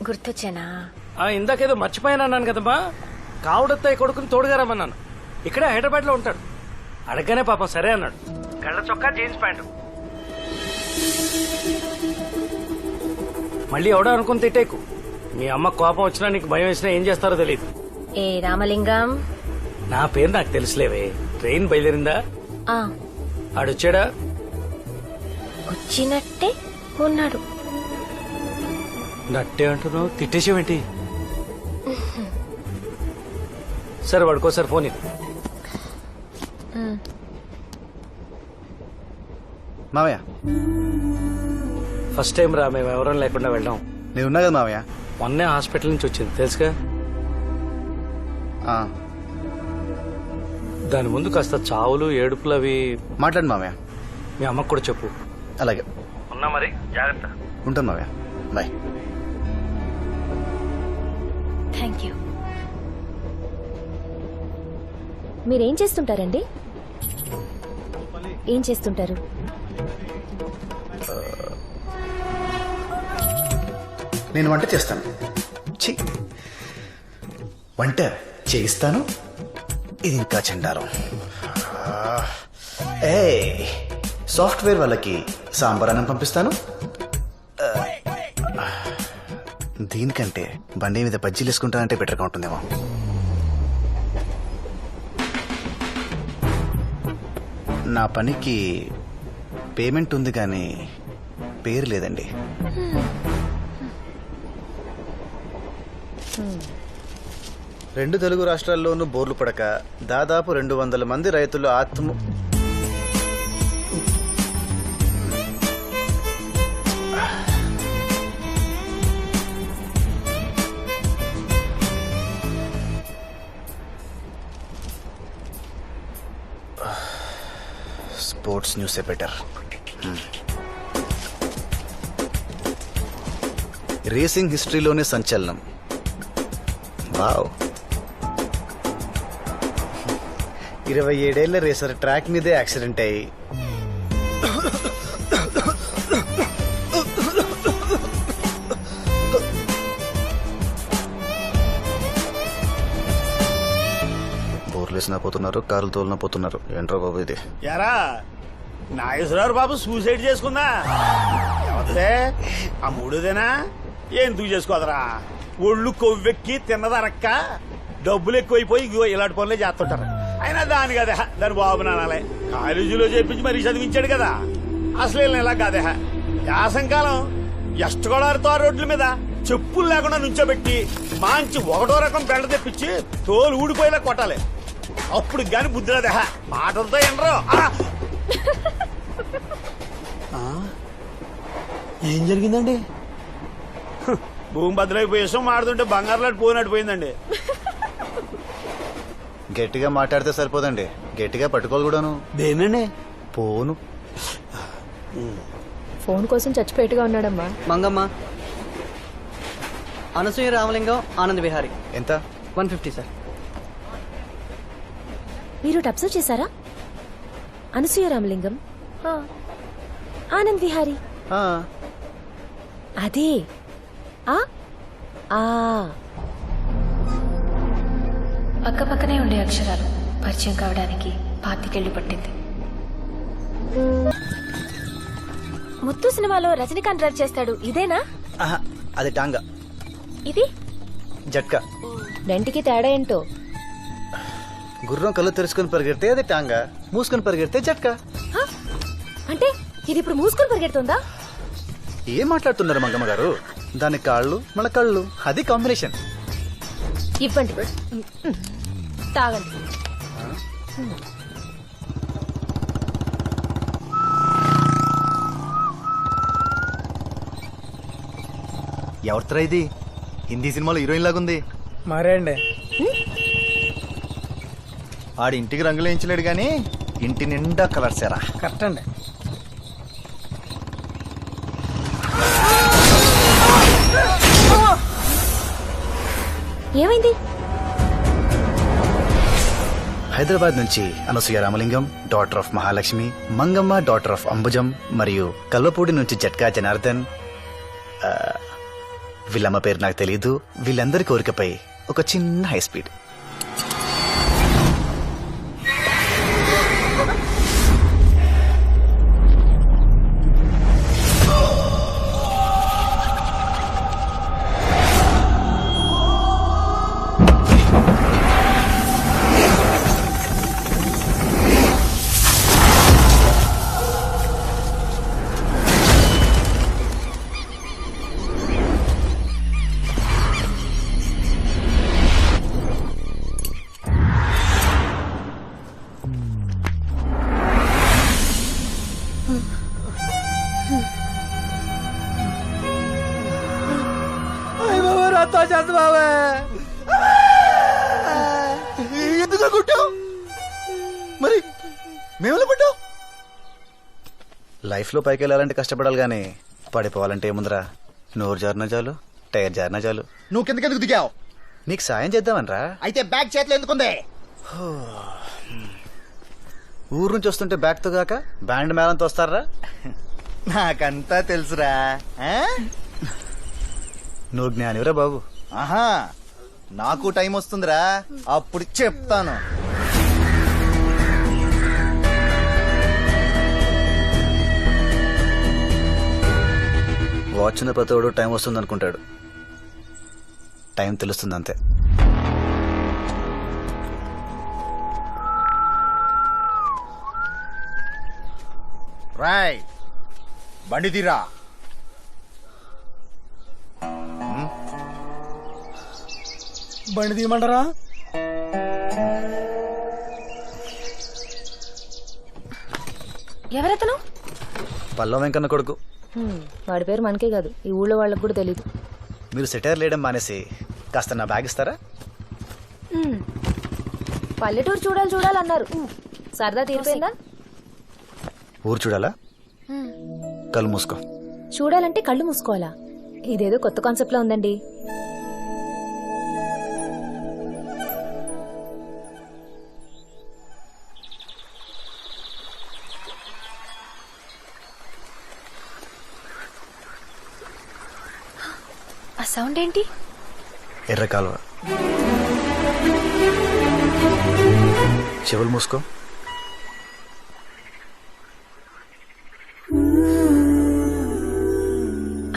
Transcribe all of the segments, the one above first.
గుర్తొచ్చానా? ఇందాకేదో మర్చిపోయాను అన్నాను కదమ్మా. కావుడత్తాయి కొడుకుని తోడుగా రమ్మన్నాను. ఇక్కడే హైదరాబాద్ లో ఉంటాడు. అడగగానే పాపం సరే అన్నాడు. కళ్ళ చొక్కా జీన్స్ ప్యాంటు. మళ్ళీ ఎవడో అనుకుని తిట్టేకు. మీ అమ్మ కోపం వచ్చినా నీకు భయం వేసినా ఏం చేస్తారో తెలియదు. ఏ రామలింగం, నా పేరు నాకు తెలుసులేవే. ట్రైన్ బయలుదేరిందా? ఆడొచ్చాడా? వచ్చినట్టే ఉన్నాడు. నట్టే అంటున్నావు, తిట్టేసేవేంటి? సరే వాడుకోసారి ఫోన్ ఇది. మావయ్య, ఫస్ట్ టైం రా మేము ఎవరం లేకుండా వెళ్ళాం. నేనున్నా కదా మావయ్య. మొన్నే హాస్పిటల్ నుంచి వచ్చింది తెలుసుగా. దాని ముందు కాస్త చావులు ఏడుపులు అవి మాట్లాడు మావయ్య. మీ అమ్మకు కూడా చెప్పు. అలాగే ఉన్నా మరి, జాగ్రత్త. ఉంటాను మావయ్య, బాయ్. Thank you. మీరేం చేస్తుంటారండి? ఏం చేస్తుంటారు? నేను వంట చేస్తాను. వంట చేయిస్తాను. ఇది ఇంకా చెండారం. ఏ సాఫ్ట్వేర్ వాళ్ళకి సాంబార్ అన్నం పంపిస్తాను. దీనికంటే బండి మీద బజ్జీలు వేసుకుంటానంటే బెటర్గా ఉంటుందేమో. నా పనికి పేమెంట్ ఉంది కానీ పేరు లేదండి. రెండు తెలుగు రాష్ట్రాల్లోనూ బోర్లు పడక దాదాపు 200 మంది రైతులు స్పోర్ట్స్ న్యూసే బెటర్. రేసింగ్ హిస్టరీలోనే సంచలనం. వావ్. 27 ఏళ్ల రేసర్ ట్రాక్ మీదే యాక్సిడెంట్ అయ్యి బోర్లేసినా పోతున్నారు, కార్లు తోలినా పోతున్నారు. ఏంట్రా బాబు ఇది? యారా నాగేశ్వరరావు బాబు సూసైడ్ చేసుకుందా? ఎవరిదే? ఆ మూడోదేనా? ఎందుకు చేసుకోదరా? ఒళ్ళు కొవ్వెక్కి తిన్నదరక్క డబ్బులు ఎక్కువైపోయి ఇలాంటి పనులే చేస్తుంటారు. అయినా దాని కదా దాని బాబు నానాలే కాలేజీలో చేపించి మరీ చదివించాడు కదా. అసలు ఇలా కాదే యాసంకాలం ఎష్టగోడారితో రోడ్ల మీద చెప్పులు లేకుండా నుంచోబెట్టి మంచి ఒకటో రకం బెండ తెప్పించి తోలు ఊడిపోయేలా కొట్టాలి. అప్పుడు గాని బుద్ధి రాదే. మాటలతో ఎండరు. ఏం జరిగిందండి? భూమి బద్దలైపోయి విషయం మాడుతుంటే బంగారులాంటి పోయినట్టు పోయిందండి. గట్టిగా మాట్లాడితే సరిపోదండి, గట్టిగా పట్టుకోవాలి కూడాను. దేనండి? పోను. ఫోన్ కోసం చచ్చిపోయేట్టుగా ఉన్నాడమ్మా. మంగమ్మ, అనసూయ రామలింగం, ఆనంద్ విహారీ. ఎంత? 150 సార్. మీరు అబ్జర్వ్ చేశారా? అనసూయ రామలింగం, ఆనంద్ విహారీ. అదే పక్కపక్కనే ఉండే అక్షరాలు పరిచయం కావడానికి 25 ఏళ్లు పట్టింది. ముత్తు సినిమాలో రజనీకాంత్ డ్రైవ్ చేస్తాడు, ఇదేనా? అది టాంగా. ఇది జట్కా. రెంటికి తేడా ఏంటో? గుర్రం కళ్ళు తెరుచుకుని పరిగెడితే అది టాంగా, మూసుకుని పరిగెడితే జట్కా. అంటే ఇది ఇప్పుడు మూసుకొని పరిగెడుతుందా? ఏం మాట్లాడుతున్నారు మంగమ్మ గారు? దాని కాళ్ళు మన కళ్ళు, అది కాంబినేషన్. ఇవ్వండి, తాగండి. ఎవరితరా ఇది? హిందీ సినిమాలో హీరోయిన్ లాగుంది. మరే అండి, ఆడి ఇంటికి రంగులు వేయించలేడు గాని ఇంటి నిండా కలర్సేరా. కరెక్ట్ అండి. ఏమైంది? హైదరాబాద్ నుంచి Anasuya Ramalingam, daughter of Mahalakshmi, Mangamma daughter of Ambujam, మరియు కల్వపూడి నుంచి జట్కా జనార్దన్, వీళ్ళమ్మ పేరు నాకు తెలియదు. వీళ్ళందరి కోరికపై ఒక చిన్న హై స్పీడ్. ఎందుకు కొట్టావు మరి? మేము పడ్డావు. లైఫ్ లో పైకి వెళ్ళాలంటే కష్టపడాలి గానీ పడిపోవాలంటే ఏముందిరా? నోరు జారిన చాలు, టైర్ జారిన చాలు. నువ్వు కిందకెందుకు దిగావు? నీకు సాయం చేద్దామనరా. అయితే బ్యాగ్ చేతిలో ఎందుకుంది? ఊరు నుంచి వస్తుంటే బ్యాగ్ తో గాక బ్యాండ్ మేళంతో వస్తారా? నాకంతా తెలుసురా. ఆ? నువ్వు జ్ఞానివరా బాబు. ఆహా, నాకు టైం వస్తుందిరా, అప్పుడు చెప్తాను. వాచ్ ఉన్న ప్రతివాడు టైం వస్తుంది అనుకుంటాడు. టైం తెలుస్తుంది అంతే. రాయ్, బండి తీరా. బండి తీయమంటారా? ఎవరతను? పల్లవ వెంకన్న కొడుకు. వాడి పేరు మనకే కాదు, ఈ ఊళ్ళో వాళ్ళకి కూడా తెలీదు. మీరు సెటైర్ లేయడం మానేసి కాస్త నా బ్యాగ్ ఇస్తారా? పల్లెటూరు చూడాలన్నారు. సరదా తీరిపోయిందా? ఊరు చూడాలా? కళ్ళు మూసుకో. చూడాలంటే కళ్ళు మూసుకోవాలా? ఇదేదో కొత్త కాన్సెప్ట్ లా ఉందండి. ఆ సౌండ్ ఏంటి? ఎర్ర కాలువ. చెవులు మూసుకో.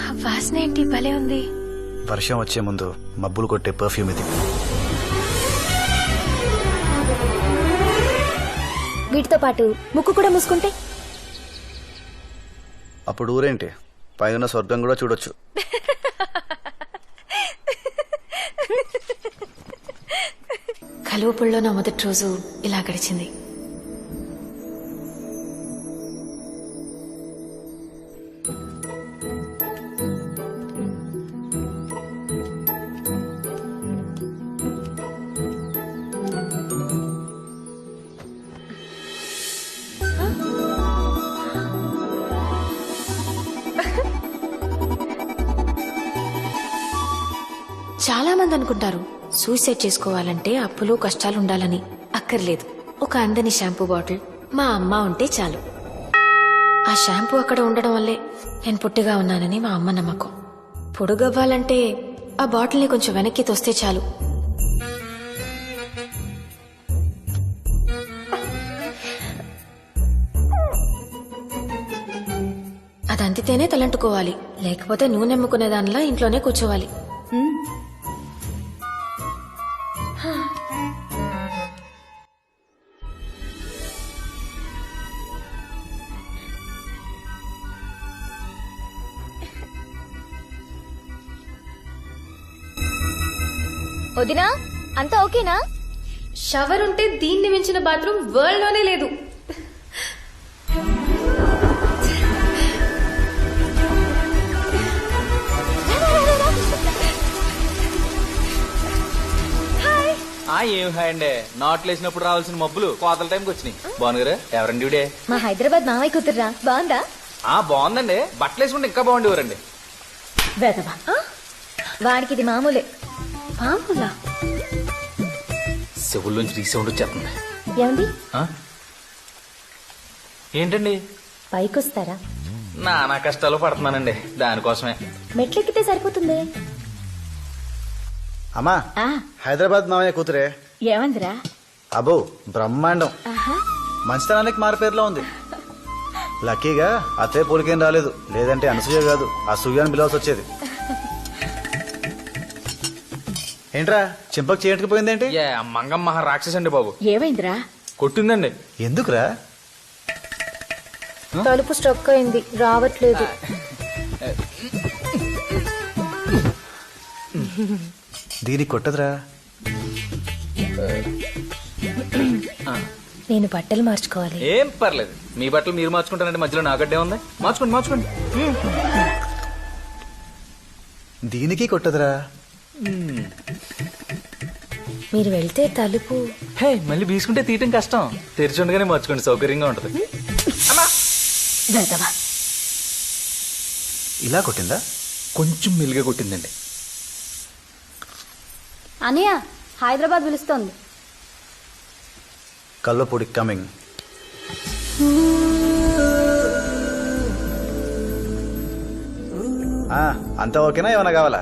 ఆ వాసన ఏంటి? భలే ఉంది. వర్షం వచ్చే ముందు మబ్బులు కొట్టే పర్ఫ్యూమ్ ఇది. వీటితో పాటు ముక్కు కూడా మూసుకుంటే అప్పుడు ఊరేంటి, పైన స్వర్గం కూడా చూడొచ్చు. కలువపుల్లో నా మొదటి రోజు ఇలా గడిచింది. చాలా మంది అనుకుంటారు సూసైడ్ చేసుకోవాలంటే అప్పులు కష్టాలు ఉండాలని. అక్కర్లేదు. ఒక అందని షాంపూ బాటిల్ మా అమ్మ ఉంటే చాలు. ఆ షాంపూ అక్కడ ఉండడం వల్లే నేను పొట్టిగా ఉన్నానని మా అమ్మ నమ్మకం. పొడుగవ్వాలంటే ఆ బాటిల్ని కొంచెం వెనక్కి తోస్తే చాలు. అది అంతితేనే తలంటుకోవాలి, లేకపోతే నూనె అమ్ముకునే దానిలా ఇంట్లోనే కూర్చోవాలి. వదినా, అంతా ఓకేనా? షవర్ ఉంటే దీన్ని మించిన బాత్రూమ్ వరల్డ్ లోనే లేదు. ఏం హాయ్ అండి. నాట్లు వేసినప్పుడు రావాల్సిన మబ్బులు కోతల టైంకి వచ్చినాయి. బాగున్నారా? ఎవరండి ఇవిడే? మా హైదరాబాద్ మావయ్య కూతుర్రా. బాగుందా? బాగుందండి. బట్టలు వేసుకుంటే ఇంకా బాగుండేవారండి. వేదవా, వాడికి ఇది మామూలే. మామూలా? చెవుల నుంచి రీసౌండ్ వచ్చేస్తుంది. ఏమండి, ఏంటండి? పైకొస్తారా? నానా కష్టాలు పడుతున్నానండి దానికోసమే. మెట్లెక్కితే సరిపోతుంది. అమ్మా హైదరాబాద్ మామయ్య కూతురే. ఏమందిరా? అబ్బో బ్రహ్మాండం. మంచితనానికి మారిపేరులో ఉంది. లక్కీగా అత్తయ్య పోలికేం రాలేదు, లేదంటే అనసూయ కాదు అసూయ అని పిలవాల్సి వచ్చేది. ఏంట్రా చింపకు చేయకపోయిందేంటి? మంగమ్మ రాక్షస్ అండి బాబు. ఏమైందిరా? కొట్టిందండి. ఎందుకురా? తలుపు స్ట్రక్ అయింది, రావట్లేదు. దీనికి కొట్టదురా. నేను బట్టలు మార్చుకోవాలి. ఏం పర్లేదు, మీ బట్టలు మీరు మార్చుకుంటారంటే మధ్యలో నాగడ్డే ఉంది. మార్చుకోండి మార్చుకోండి. దీనికి కొట్టదురా. మీరు వెళ్తే తలుపు. హే మళ్ళీ బీసుకుంటే తీయటం కష్టం. తెరిచి ఉండగానే మార్చుకోండి, సౌకర్యంగా ఉంటది. వెళ్దామా? ఇలా కొట్టిందా? కొంచెం మెల్లిగా కొట్టిందండి. అనియా హైదరాబాద్ పిలుస్తోంది. కల్వపూడి కమింగ్. అంతా ఓకేనా, ఏమైనా కావాలా?